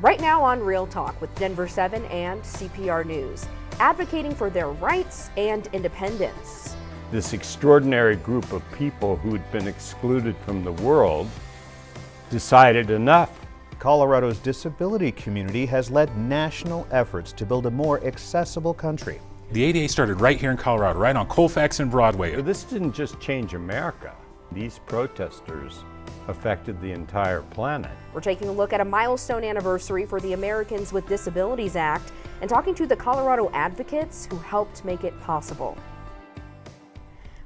Right now on Real Talk with Denver7 and CPR News, advocating for their rights and independence. This extraordinary group of people who'd been excluded from the world decided enough. Colorado's disability community has led national efforts to build a more accessible country. The ADA started right here in Colorado, right on Colfax and Broadway. But this didn't just change America. These protesters affected the entire planet. We're taking a look at a milestone anniversary for the Americans with Disabilities Act and talking to the Colorado advocates who helped make it possible.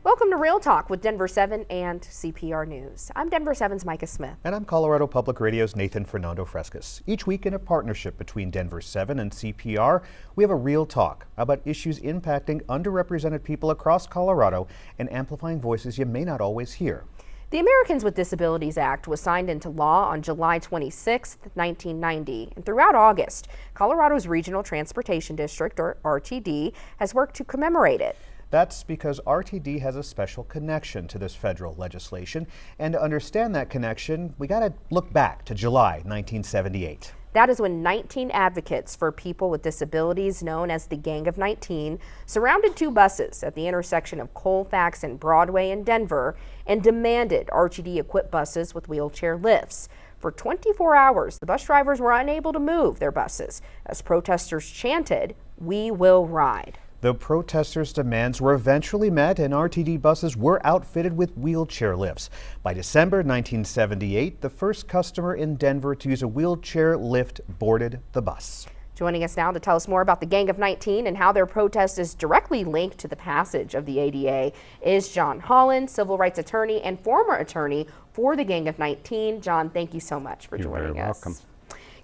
Welcome to Real Talk with Denver7 and CPR News. I'm Denver7's Micah Smith. And I'm Colorado Public Radio's Nathan Fernando Frescas. Each week in a partnership between Denver7 and CPR, we have a Real Talk about issues impacting underrepresented people across Colorado and amplifying voices you may not always hear. The Americans with Disabilities Act was signed into law on July 26, 1990, and throughout August, Colorado's Regional Transportation District, or RTD, has worked to commemorate it. That's because RTD has a special connection to this federal legislation, and to understand that connection, we gotta look back to July 1978. That is when 19 advocates for people with disabilities, known as the Gang of 19, surrounded two buses at the intersection of Colfax and Broadway in Denver and demanded RTD equip buses with wheelchair lifts. For 24 hours, the bus drivers were unable to move their buses as protesters chanted, "We will ride." The protesters' demands were eventually met and RTD buses were outfitted with wheelchair lifts. By December 1978, the first customer in Denver to use a wheelchair lift boarded the bus. Joining us now to tell us more about the Gang of 19 and how their protest is directly linked to the passage of the ADA is John Holland, civil rights attorney and former attorney for the Gang of 19. John, thank you so much for joining us. You're very welcome.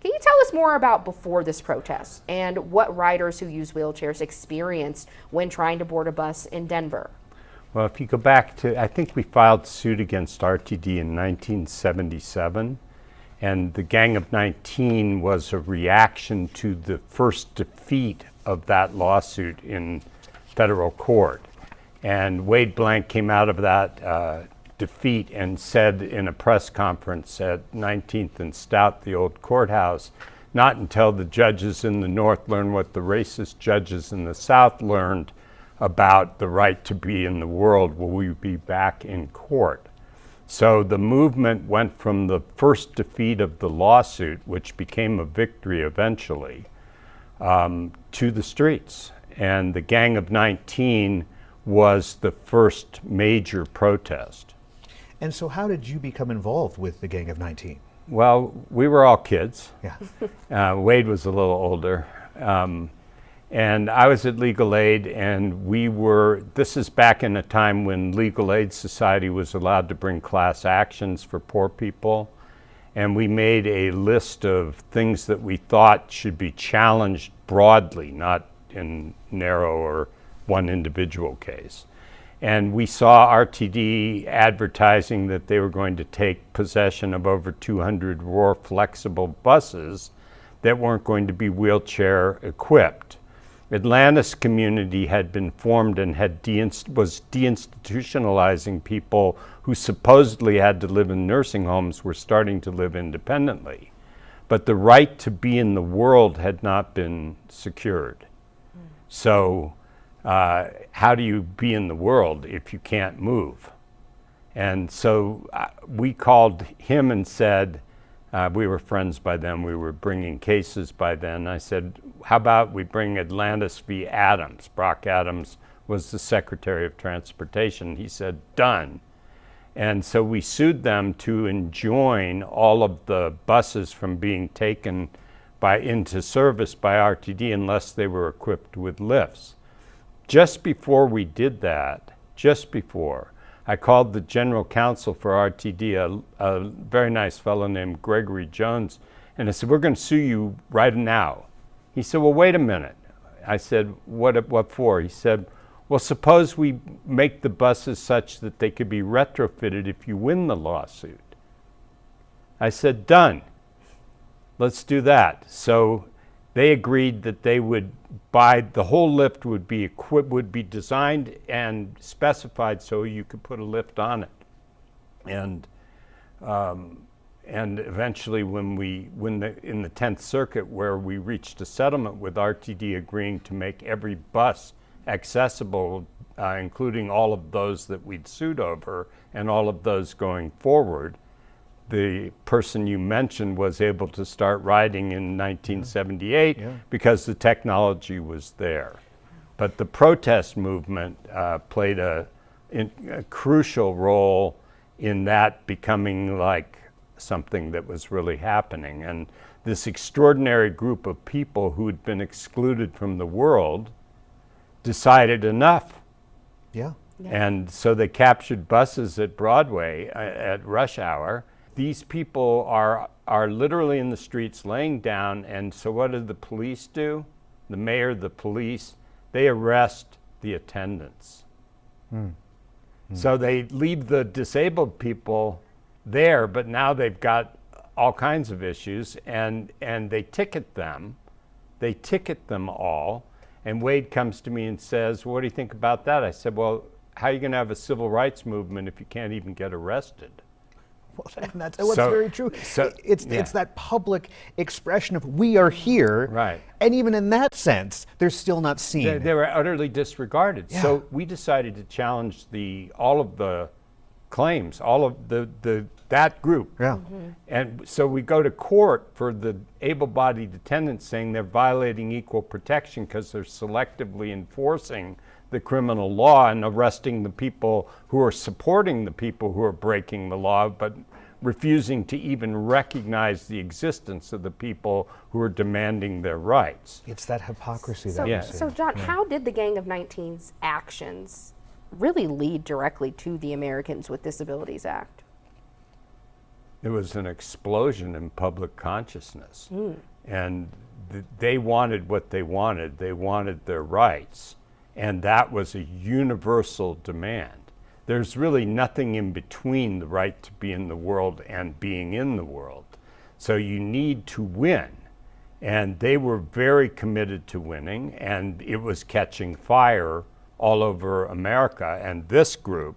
Can you tell us more about before this protest and what riders who use wheelchairs experienced when trying to board a bus in Denver? Well, if you go back to, I think we filed suit against RTD in 1977, and the Gang of 19 was a reaction to the first defeat of that lawsuit in federal court. And Wade Blank came out of that defeat and said in a press conference at 19th and Stout, the old courthouse, not until the judges in the North learned what the racist judges in the South learned about the right to be in the world will we be back in court. So the movement went from the first defeat of the lawsuit, which became a victory eventually, to the streets. And the Gang of 19 was the first major protest. And so how did you become involved with the Gang of 19? Well, we were all kids. Yeah. Wade was a little older. And I was at Legal Aid, and this is back in a time when Legal Aid Society was allowed to bring class actions for poor people. And we made a list of things that we thought should be challenged broadly, not in narrow or one individual case. And we saw RTD advertising that they were going to take possession of over 200 Roar flexible buses that weren't going to be wheelchair equipped. Atlantis community had been formed and was deinstitutionalizing people who supposedly had to live in nursing homes were starting to live independently. But the right to be in the world had not been secured. So how do you be in the world if you can't move? And so we called him and said, we were friends by then, we were bringing cases by then. I said, how about we bring Atlantis v. Adams? Brock Adams was the Secretary of Transportation. He said, done. And so we sued them to enjoin all of the buses from being taken into service by RTD unless they were equipped with lifts. Just before we did that, I called the general counsel for RTD, a very nice fellow named Gregory Jones, and I said, we're going to sue you right now. He said, well, wait a minute. I said, what for? He said, well, suppose we make the buses such that they could be retrofitted if you win the lawsuit. I said, done. Let's do that. So they agreed that they would buy, the whole lift would be designed and specified so you could put a lift on it. and eventually in the 10th Circuit, where we reached a settlement with RTD agreeing to make every bus accessible, including all of those that we'd sued over and all of those going forward, the person you mentioned was able to start riding in 1978 because the technology was there. But the protest movement played a crucial role in that becoming like something that was really happening. And this extraordinary group of people who had been excluded from the world decided enough. Yeah. And so they captured buses at Broadway at rush hour. These people are literally in the streets laying down, and so what do the police do? The mayor, the police, they arrest the attendants. So they leave the disabled people there, but now they've got all kinds of issues, and they ticket them. They ticket them all, and Wade comes to me and says, "What do you think about that?" I said, "Well, how are you going to have a civil rights movement if you can't even get arrested?" Well, that's very true. It's that public expression of we are here, right? And even in that sense, they're still not seen. They were utterly disregarded. Yeah. So we decided to challenge all of the claims, all of that group. Yeah. And so we go to court for the able-bodied attendants, saying they're violating equal protection because they're selectively enforcing the criminal law and arresting the people who are supporting the people who are breaking the law, but refusing to even recognize the existence of the people who are demanding their rights. It's that hypocrisy So, that we see. so John, how did the Gang of 19's actions really lead directly to the Americans with Disabilities Act? It was an explosion in public consciousness. And they wanted what they wanted. They wanted their rights. And that was a universal demand. There's really nothing in between the right to be in the world and being in the world. So you need to win. And they were very committed to winning, and it was catching fire all over America. And this group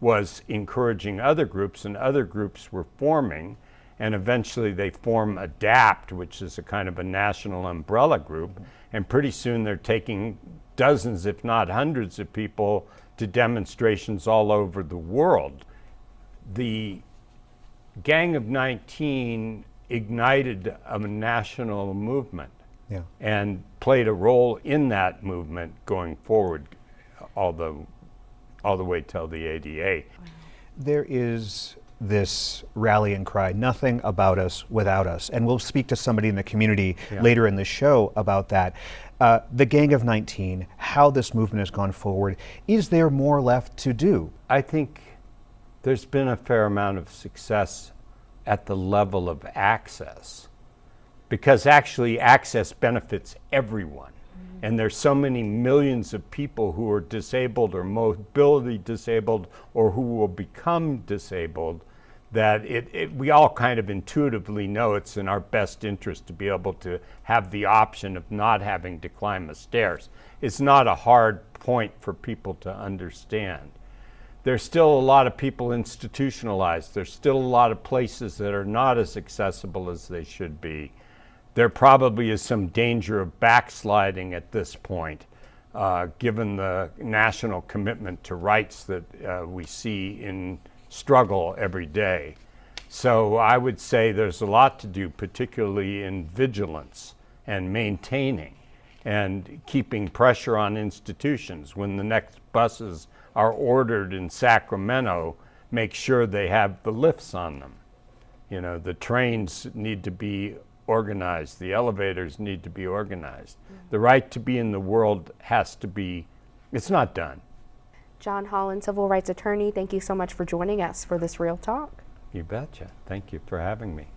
was encouraging other groups, and other groups were forming. And eventually they form ADAPT, which is a kind of a national umbrella group. And pretty soon they're taking dozens, if not hundreds of people to demonstrations all over the world. The Gang of 19 ignited a national movement and played a role in that movement going forward all the way till the ADA. There is this rallying cry, nothing about us without us. And we'll speak to somebody in the community later in the show about that. The Gang of 19, how this movement has gone forward. Is there more left to do? I think there's been a fair amount of success at the level of access, because actually access benefits everyone. And there's so many millions of people who are disabled or mobility disabled or who will become disabled that we all kind of intuitively know it's in our best interest to be able to have the option of not having to climb the stairs. It's not a hard point for people to understand. There's still a lot of people institutionalized. There's still a lot of places that are not as accessible as they should be. There probably is some danger of backsliding at this point, given the national commitment to rights that we see in struggle every day. So I would say there's a lot to do, particularly in vigilance and maintaining and keeping pressure on institutions. When the next buses are ordered in Sacramento, make sure they have the lifts on them. You know, the trains need to be organized, the elevators need to be organized. The right to be in the world has to be, it's not done. John Holland, civil rights attorney, thank you so much for joining us for this Real Talk. You betcha. Thank you for having me.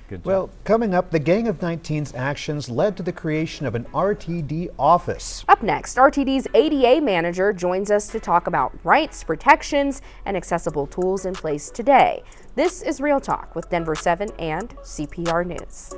Good job. Well, coming up, the Gang of 19's actions led to the creation of an RTD office. Up next, RTD's ADA manager joins us to talk about rights, protections, and accessible tools in place today. This is Real Talk with Denver7 and CPR News.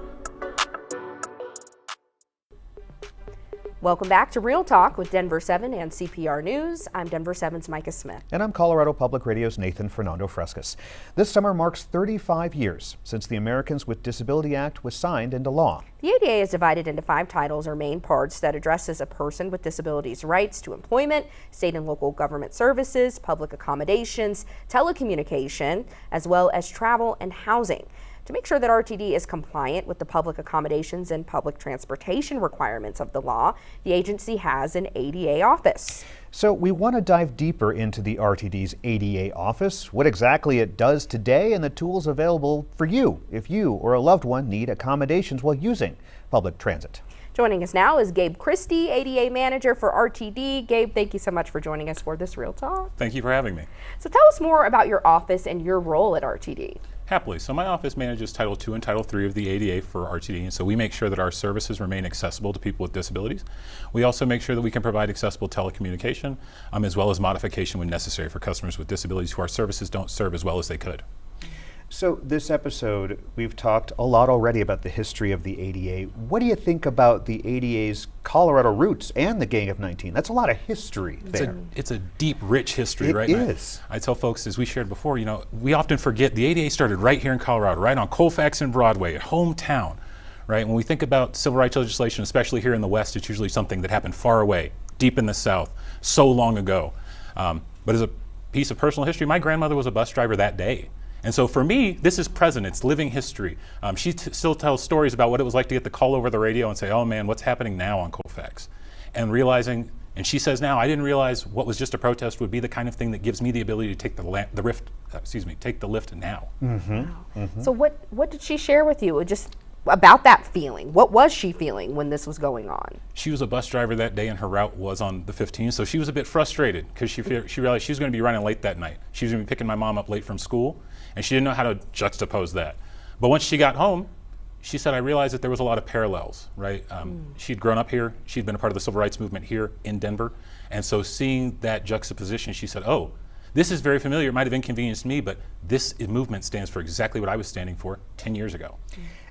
Welcome back to Real Talk with Denver7 and CPR News. I'm Denver7's Micah Smith. And I'm Colorado Public Radio's Nathan Fernando Frescas. This summer marks 35 years since the Americans with Disabilities Act was signed into law. The ADA is divided into 5 titles or main parts that addresses a person with disabilities' rights to employment, state and local government services, public accommodations, telecommunication, as well as travel and housing. To make sure that RTD is compliant with the public accommodations and public transportation requirements of the law, the agency has an ADA office. So we want to dive deeper into the RTD's ADA office, what exactly it does today, and the tools available for you if you or a loved one need accommodations while using public transit. Joining us now is Gabe Christie, ADA manager for RTD. Gabe, thank you so much for joining us for this Real Talk. Thank you for having me. So tell us more about your office and your role at RTD. Happily. So my office manages Title II and Title III of the ADA for RTD, and so we make sure that our services remain accessible to people with disabilities. We also make sure that we can provide accessible telecommunication, as well as modification when necessary for customers with disabilities who our services don't serve as well as they could. So this episode, we've talked a lot already about the history of the ADA. What do you think about the ADA's Colorado roots and the Gang of 19? That's a lot of history there. It's a deep, rich history, right? It is. I tell folks, as we shared before, we often forget the ADA started right here in Colorado, right on Colfax and Broadway, hometown, right? When we think about civil rights legislation, especially here in the West, it's usually something that happened far away, deep in the South, so long ago. But as a piece of personal history, my grandmother was a bus driver that day. And so for me, this is present, it's living history. She still tells stories about what it was like to get the call over the radio and say, oh man, what's happening now on Colfax? And realizing, and she says now, I didn't realize what was just a protest would be the kind of thing that gives me the ability to take take the lift now. Mm-hmm. Wow. Mm-hmm. So what did she share with you? Just about that feeling. What was she feeling when this was going on? She was a bus driver that day and her route was on the 15, so she was a bit frustrated because she realized she was going to be running late that night. She was going to be picking my mom up late from school, and she didn't know how to juxtapose that. But once she got home, she said, I realized that there was a lot of parallels, right? She'd grown up here, she'd been a part of the civil rights movement here in Denver, and so seeing that juxtaposition, she said, oh, this is very familiar, it might have inconvenienced me, but this movement stands for exactly what I was standing for 10 years ago.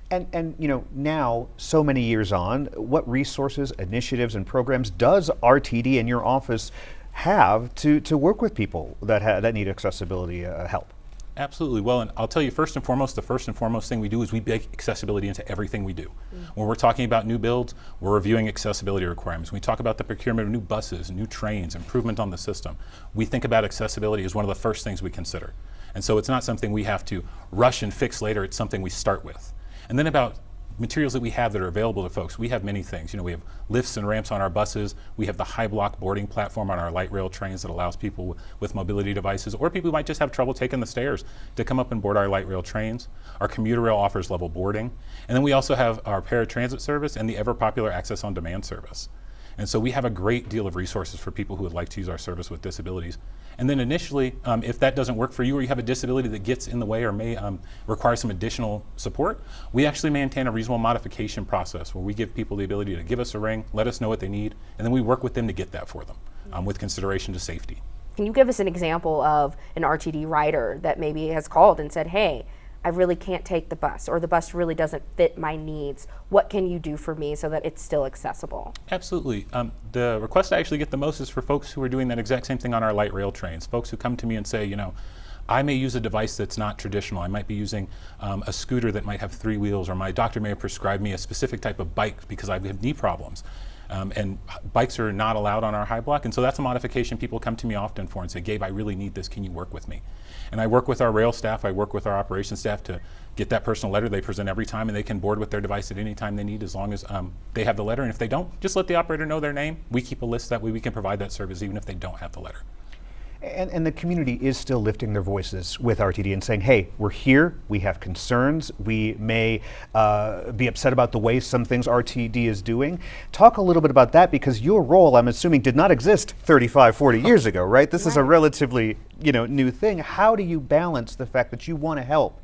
And now, so many years on, what resources, initiatives, and programs does RTD and your office have to work with people that need accessibility help? Absolutely. Well, and I'll tell you the first and foremost thing we do is we bake accessibility into everything we do. When we're talking about new builds, we're reviewing accessibility requirements. When we talk about the procurement of new buses, new trains, improvement on the system, we think about accessibility as one of the first things we consider. And so it's not something we have to rush and fix later, it's something we start with. And then about materials that we have that are available to folks, we have many things. We have lifts and ramps on our buses. We have the high block boarding platform on our light rail trains that allows people with mobility devices or people who might just have trouble taking the stairs to come up and board our light rail trains. Our commuter rail offers level boarding. And then we also have our paratransit service and the ever popular Access on Demand service. And so we have a great deal of resources for people who would like to use our service with disabilities. And then initially, if that doesn't work for you or you have a disability that gets in the way or may require some additional support, we actually maintain a reasonable modification process where we give people the ability to give us a ring, let us know what they need, and then we work with them to get that for them with consideration to safety. Can you give us an example of an RTD rider that maybe has called and said, hey, I really can't take the bus, or the bus really doesn't fit my needs. What can you do for me so that it's still accessible? Absolutely. The request I actually get the most is for folks who are doing that exact same thing on our light rail trains. Folks who come to me and say, I may use a device that's not traditional. I might be using a scooter that might have 3 wheels, or my doctor may have prescribed me a specific type of bike because I have knee problems. And bikes are not allowed on our high block, and so that's a modification people come to me often for and say, Gabe, I really need this, can you work with me? And I work with our rail staff, I work with our operations staff to get that personal letter they present every time, and they can board with their device at any time they need as long as they have the letter. And if they don't, just let the operator know their name. We keep a list, that way we can provide that service even if they don't have the letter. And the community is still lifting their voices with RTD and saying, hey, we're here, we have concerns, we may be upset about the way some things RTD is doing. Talk a little bit about that, because your role, I'm assuming, did not exist 35, 40 years ago, right? This is a relatively new thing. How do you balance the fact that you want to help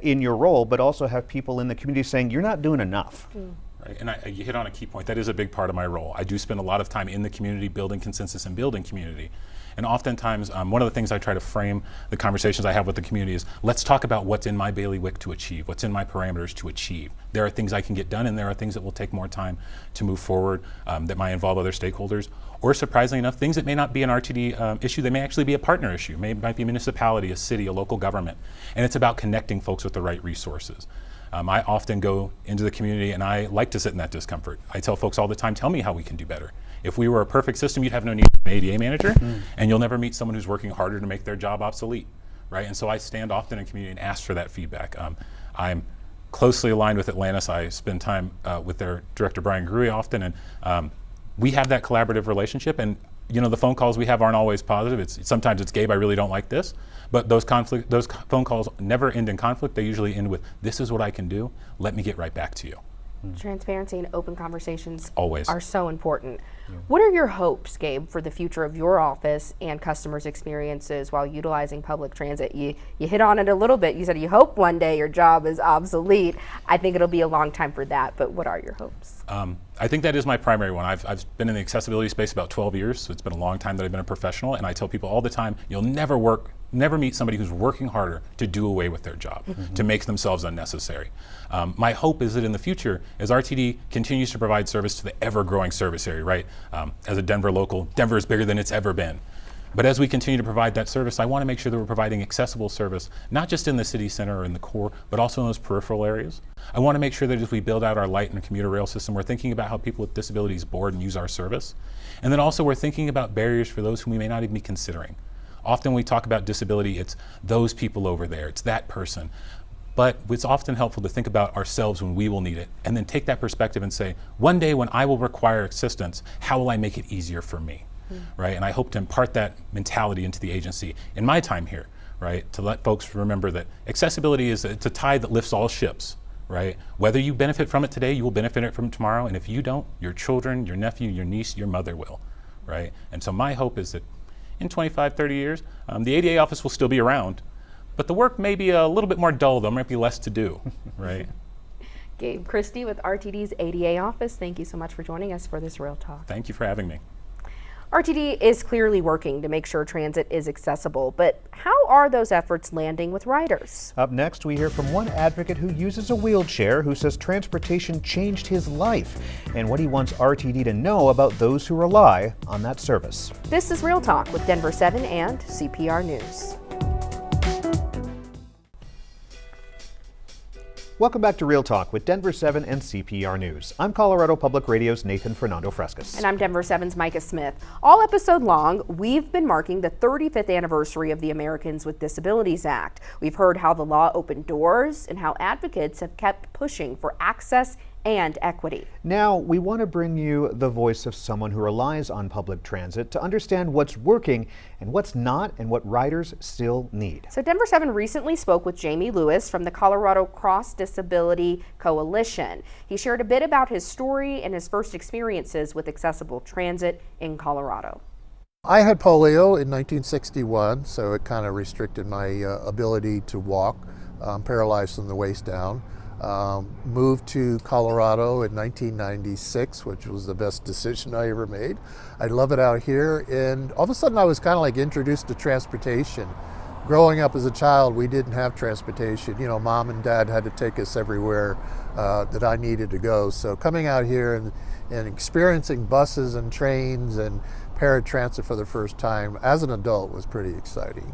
in your role, but also have people in the community saying, you're not doing enough? Right. And you hit on a key point. That is a big part of my role. I do spend a lot of time in the community building consensus and building community. And oftentimes, one of the things I try to frame the conversations I have with the community is, let's talk about what's in my bailiwick to achieve, what's in my parameters to achieve. There are things I can get done, and there are things that will take more time to move forward, that might involve other stakeholders. Or surprisingly enough, things that may not be an RTD issue, they may actually be a partner issue. Might be a municipality, a city, a local government. And it's about connecting folks with the right resources. I often go into the community and I like to sit in that discomfort. I tell folks all the time, tell me how we can do better. If we were a perfect system, you'd have no need for an ADA manager, and you'll never meet someone who's working harder to make their job obsolete, right? And so I stand often in community and ask for that feedback. I'm closely aligned with Atlantis. I spend time with their director, Brian Gruey, often, and we have that collaborative relationship. And you know, the phone calls we have aren't always positive. Sometimes it's, Gabe, I really don't like this. But those phone calls never end in conflict. They usually end with, this is what I can do. Let me get right back to you. Transparency and open conversations always are so important. What are your hopes, Gabe, for the future of your office and customers' experiences while utilizing public transit? You hit on it a little bit. You said you hope one day your job is obsolete. I think it'll be a long time for that, but what are your hopes? I think that is my primary one. I've been in the accessibility space about 12 years, so it's been a long time that I've been a professional, and I tell people all the time, you'll never meet somebody who's working harder to do away with their job, to make themselves unnecessary. My hope is that in the future, as RTD continues to provide service to the ever-growing service area, right? As a Denver local, Denver is bigger than it's ever been. But as we continue to provide that service, I want to make sure that we're providing accessible service, not just in the city center or in the core, but also in those peripheral areas. I want to make sure that as we build out our light and commuter rail system, we're thinking about how people with disabilities board and use our service. And then also we're thinking about barriers for those whom we may not even be considering. Often when we talk about disability, it's those people over there, it's that person. But it's often helpful to think about ourselves when we will need it, and then take that perspective and say, one day when I will require assistance, how will I make it easier for me? Right? And I hope to impart that mentality into the agency in my time here, right? To let folks remember that accessibility it's a tide that lifts all ships, right? Whether you benefit from it today, you will benefit from it tomorrow, and if you don't, your children, your nephew, your niece, your mother will, right? And so my hope is that in 25, 30 years, the ADA office will still be around, but the work may be a little bit more dull, there might be less to do, right? Gabe Christie with RTD's ADA office, thank you so much for joining us for this Real Talk. Thank you for having me. RTD is clearly working to make sure transit is accessible, but how are those efforts landing with riders? Up next, we hear from one advocate who uses a wheelchair who says transportation changed his life and what he wants RTD to know about those who rely on that service. This is Real Talk with Denver7 and CPR News. Welcome back to Real Talk with Denver7 and CPR News. I'm Colorado Public Radio's Nathan Fernando Frescas. And I'm Denver7's Micah Smith. All episode long, we've been marking the 35th anniversary of the Americans with Disabilities Act. We've heard how the law opened doors and how advocates have kept pushing for access and equity. Now, we want to bring you the voice of someone who relies on public transit to understand what's working and what's not and what riders still need. So Denver7 recently spoke with Jamie Lewis from the Colorado Cross Disability Coalition. He shared a bit about his story and his first experiences with accessible transit in Colorado. I had polio in 1961, so it kind of restricted my ability to walk. I'm paralyzed from the waist down. Moved to Colorado in 1996, which was the best decision I ever made. I love it out here, and all of a sudden I was kind of like introduced to transportation. Growing up as a child, we didn't have transportation. You know, mom and dad had to take us everywhere that I needed to go. So coming out here and experiencing buses and trains and paratransit for the first time as an adult was pretty exciting.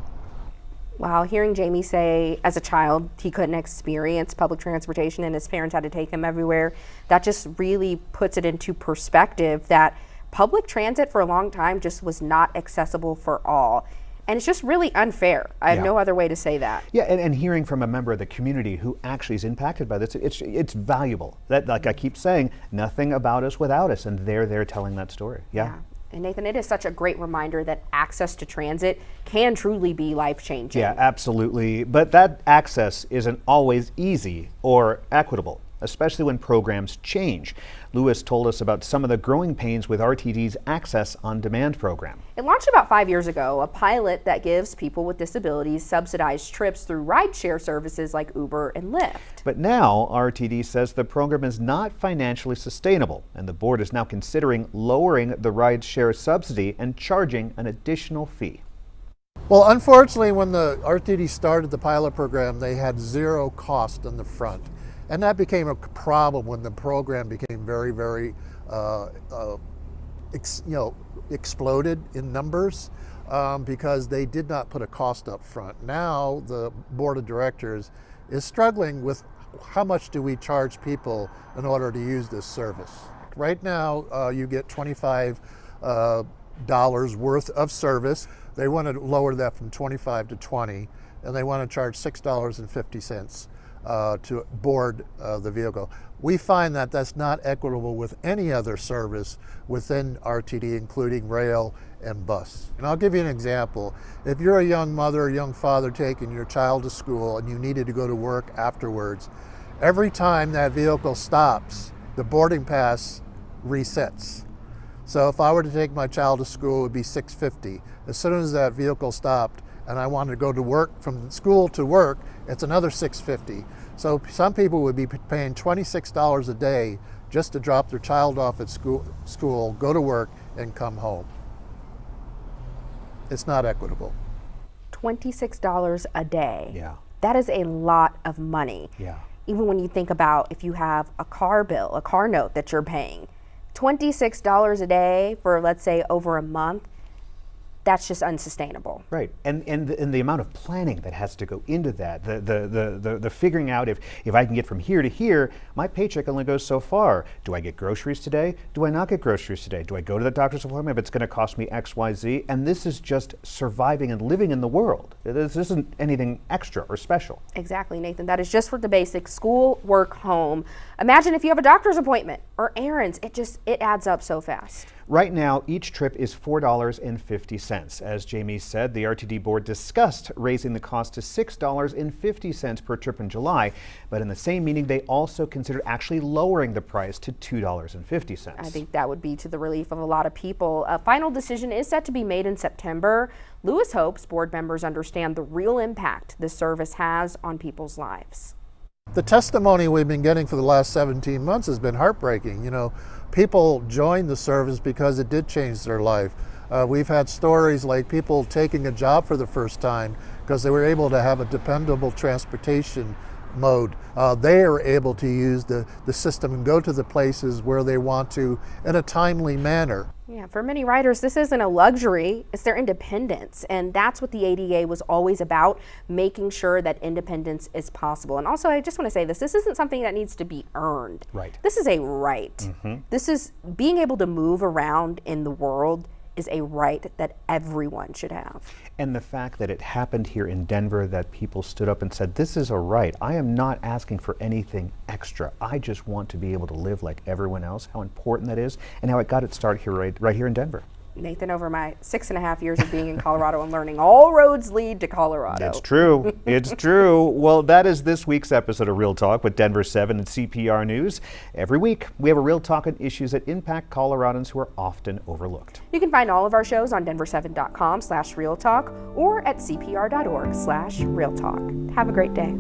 Wow, hearing Jamie say as a child he couldn't experience public transportation and his parents had to take him everywhere, that just really puts it into perspective that public transit for a long time just was not accessible for all. And it's just really unfair. I have no other way to say that. Yeah, and hearing from a member of the community who actually is impacted by this, it's valuable. That, like I keep saying, nothing about us without us, and they're there telling that story. Yeah. And Nathan, it is such a great reminder that access to transit can truly be life-changing. Yeah, absolutely. But that access isn't always easy or equitable. especially when programs change. Lewis told us about some of the growing pains with RTD's Access on Demand program. It launched about 5 years ago, a pilot that gives people with disabilities subsidized trips through rideshare services like Uber and Lyft. But now RTD says the program is not financially sustainable, and the board is now considering lowering the rideshare subsidy and charging an additional fee. Well, unfortunately, when the RTD started the pilot program, they had zero cost on the front. And that became a problem when the program became very, exploded in numbers because they did not put a cost up front. Now the board of directors is struggling with how much do we charge people in order to use this service. Right now, you get $25 worth of service. They want to lower that from 25 to 20, and they want to charge $6.50 to board the vehicle. We find that that's not equitable with any other service within RTD, including rail and bus. And I'll give you an example. If you're a young mother or young father taking your child to school and you needed to go to work afterwards, every time that vehicle stops, the boarding pass resets. So if I were to take my child to school, it would be $6.50. As soon as that vehicle stopped and I wanted to go to work, from school to work, it's another $6.50. So some people would be paying $26 a day just to drop their child off at school, go to work, and come home. It's not equitable. $26 a day. Yeah. That is a lot of money. Yeah. Even when you think about if you have a car bill, a car note that you're paying, $26 a day for, let's say, over a month, that's just unsustainable. Right, and the amount of planning that has to go into that, the figuring out if I can get from here to here, my paycheck only goes so far. Do I get groceries today? Do I not get groceries today? Do I go to the doctor's appointment if it's going to cost me X, Y, Z? And this is just surviving and living in the world. This isn't anything extra or special. Exactly, Nathan. That is just for the basics: school, work, home. Imagine if you have a doctor's appointment or errands. It adds up so fast. Right now, each trip is $4.50. As Jamie said, the RTD board discussed raising the cost to $6.50 per trip in July, but in the same meeting, they also considered actually lowering the price to $2.50. I think that would be to the relief of a lot of people. A final decision is set to be made in September. Lewis hopes board members understand the real impact this service has on people's lives. The testimony we've been getting for the last 17 months has been heartbreaking. You know, people joined the service because it did change their life. We've had stories like people taking a job for the first time because they were able to have a dependable transportation mode. They are able to use the system and go to the places where they want to in a timely manner. Yeah, for many riders, this isn't a luxury, it's their independence. And that's what the ADA was always about, making sure that independence is possible. And also, I just want to say this isn't something that needs to be earned. Right. This is a right. This is being able to move around in the world is a right that everyone should have. And the fact that it happened here in Denver, that people stood up and said, this is a right. I am not asking for anything extra. I just want to be able to live like everyone else, how important that is, and how it got its start here, right here in Denver. Nathan, over my 6.5 years of being in Colorado and learning all roads lead to Colorado. It's true. It's true. Well, that is this week's episode of Real Talk with Denver7 and CPR News. Every week, we have a Real Talk on issues that impact Coloradans who are often overlooked. You can find all of our shows on denver7.com/realtalk or at cpr.org/realtalk. Have a great day.